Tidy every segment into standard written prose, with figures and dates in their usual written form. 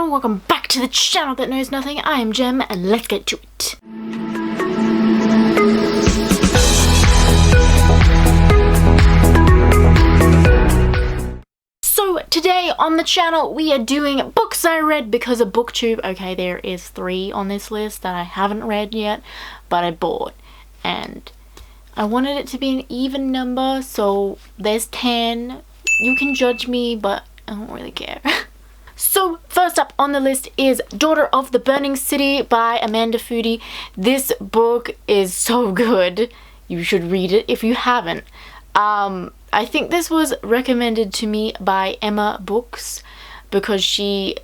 everyone, welcome back to the channel that knows nothing. I am Gem and let's get to it. So today on the channel we are doing books I read because of Booktube. Okay, there is 3 on this list that I haven't read yet, but I bought, and I wanted it to be an even number, so there's 10. You can judge me, but I don't really care. So first up on the list is Daughter of the Burning City by Amanda Foody. This book is so good. You should read it if you haven't. I think this was recommended to me by Emma Books because she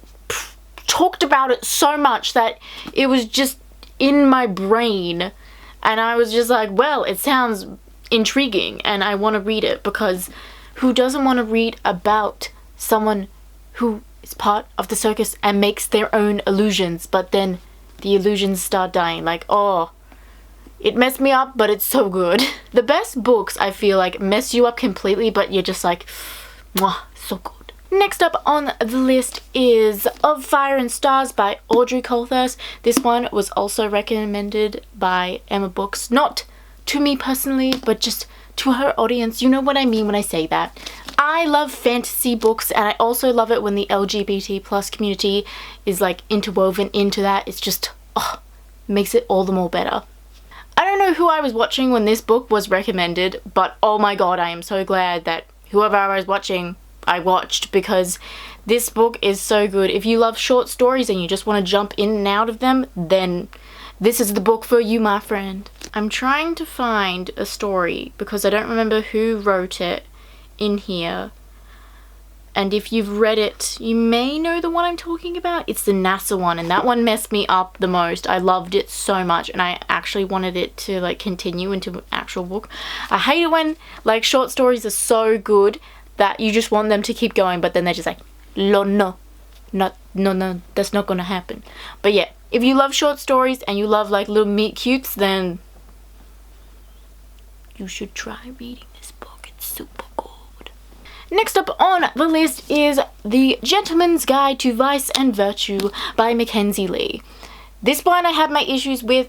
talked about it so much that it was just in my brain, and I was just like, well, it sounds intriguing and I want to read it, because who doesn't want to read about someone who is part of the circus and makes their own illusions, but then the illusions start dying? Like, oh, it messed me up, but it's so good. The best books, I feel like, mess you up completely, but you're just like, mwah, so good. Next up on the list is Of Fire and Stars by Audrey Culthurst. This one was also recommended by Emma Books. Not to me personally, but just to her audience. You know what I mean when I say that. I love fantasy books, and I also love it when the LGBT plus community is like interwoven into that. It's just, oh, makes it all the more better. I don't know who I was watching when this book was recommended, but oh my god, I am so glad that whoever I was watching, I watched, because this book is so good. If you love short stories and you just want to jump in and out of them, then this is the book for you, my friend. I'm trying to find a story because I don't remember who wrote it in here, and if you've read it you may know the one I'm talking about. It's the NASA one, and that one messed me up the most. I loved it so much and I actually wanted it to like continue into an actual book. I hate it when like short stories are so good that you just want them to keep going, but then they're just like, no, that's not gonna happen. But yeah, if you love short stories and you love like little meet cutes, then you should try reading this book. It's super good. Next up on the list is The Gentleman's Guide to Vice and Virtue by Mackenzie Lee. This one I had my issues with.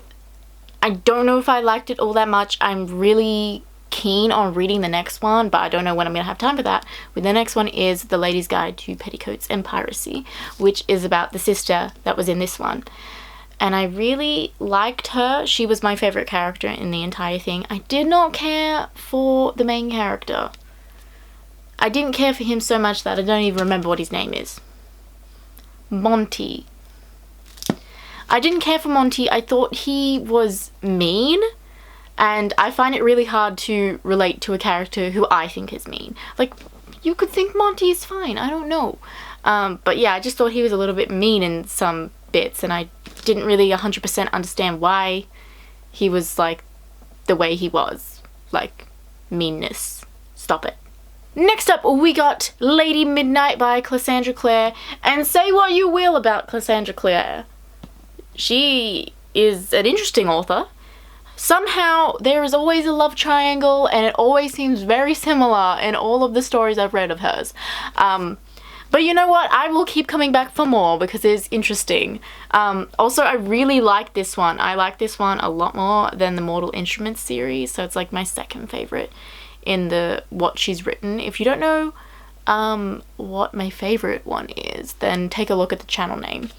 I don't know if I liked it all that much. I'm really keen on reading the next one, but I don't know when I'm gonna have time for that. But the next one is The Lady's Guide to Petticoats and Piracy, which is about the sister that was in this one. And I really liked her. She was my favorite character in the entire thing. I did not care for the main character. I didn't care for him so much that I don't even remember what his name is. Monty. I didn't care for Monty. I thought he was mean, and I find it really hard to relate to a character who I think is mean. Like, you could think Monty is fine, I don't know. But yeah, I just thought he was a little bit mean in some bits, and I didn't really 100% understand why he was like the way he was. Like, meanness. Stop it. Next up, we got Lady Midnight by Cassandra Clare, and say what you will about Cassandra Clare. She is an interesting author. Somehow, there is always a love triangle, and it always seems very similar in all of the stories I've read of hers. But you know what? I will keep coming back for more because it's interesting. Also, I really like this one. I like this one a lot more than the Mortal Instruments series, so it's like my second favorite in the what she's written. If you don't know what my favorite one is, then take a look at the channel name.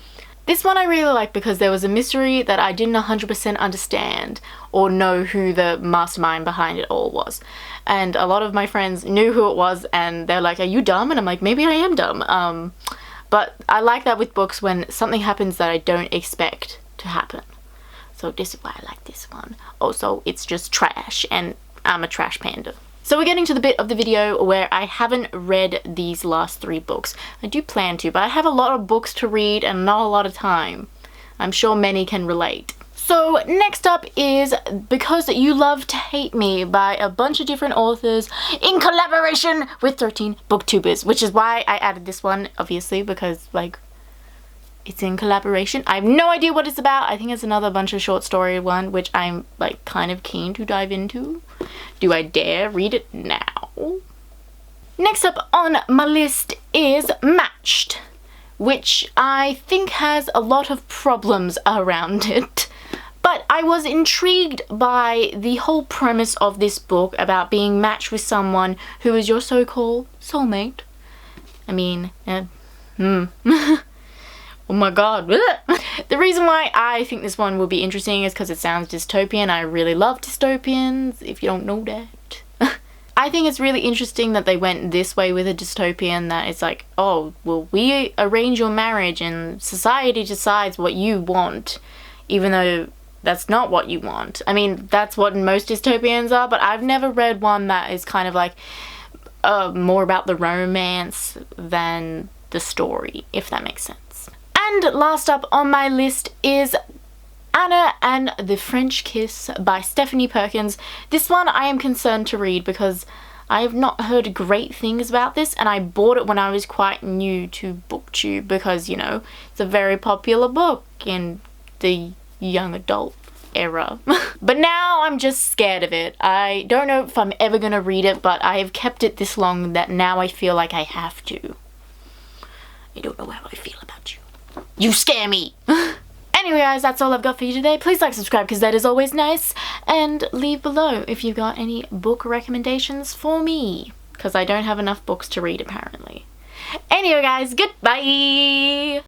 This one I really like because there was a mystery that I didn't 100% understand or know who the mastermind behind it all was. And a lot of my friends knew who it was, and they're like, are you dumb? And I'm like, maybe I am dumb. But I like that with books when something happens that I don't expect to happen. So this is why I like this one. Also, it's just trash, and I'm a trash panda. So we're getting to the bit of the video where I haven't read these last 3 books. I do plan to, but I have a lot of books to read and not a lot of time. I'm sure many can relate. So next up is Because You Love to Hate Me by a bunch of different authors in collaboration with 13 booktubers, which is why I added this one, obviously, because like it's in collaboration. I have no idea what it's about. I think it's another bunch of short story one, which I'm like kind of keen to dive into. Do I dare read it now? Next up on my list is Matched which I think has a lot of problems around it. But I was intrigued by the whole premise of this book about being matched with someone who is your so-called soulmate. I mean, oh my god. The reason why I think this one will be interesting is because it sounds dystopian. I really love dystopians, if you don't know that. I think it's really interesting that they went this way with a dystopian, that it's like, oh, well, we arrange your marriage and society decides what you want, even though that's not what you want. I mean, that's what most dystopians are, but I've never read one that is kind of like more about the romance than the story, if that makes sense. And last up on my list is Anna and the French Kiss by Stephanie Perkins. This one I am concerned to read because I have not heard great things about this, and I bought it when I was quite new to Booktube because, you know, it's a very popular book in the young adult era. But now I'm just scared of it. I don't know if I'm ever gonna read it, but I have kept it this long that now I feel like I have to. I don't know how I feel about you. You scare me! Anyway guys, that's all I've got for you today. Please like, subscribe, because that is always nice. And leave below if you've got any book recommendations for me, because I don't have enough books to read apparently. Anyway guys, goodbye!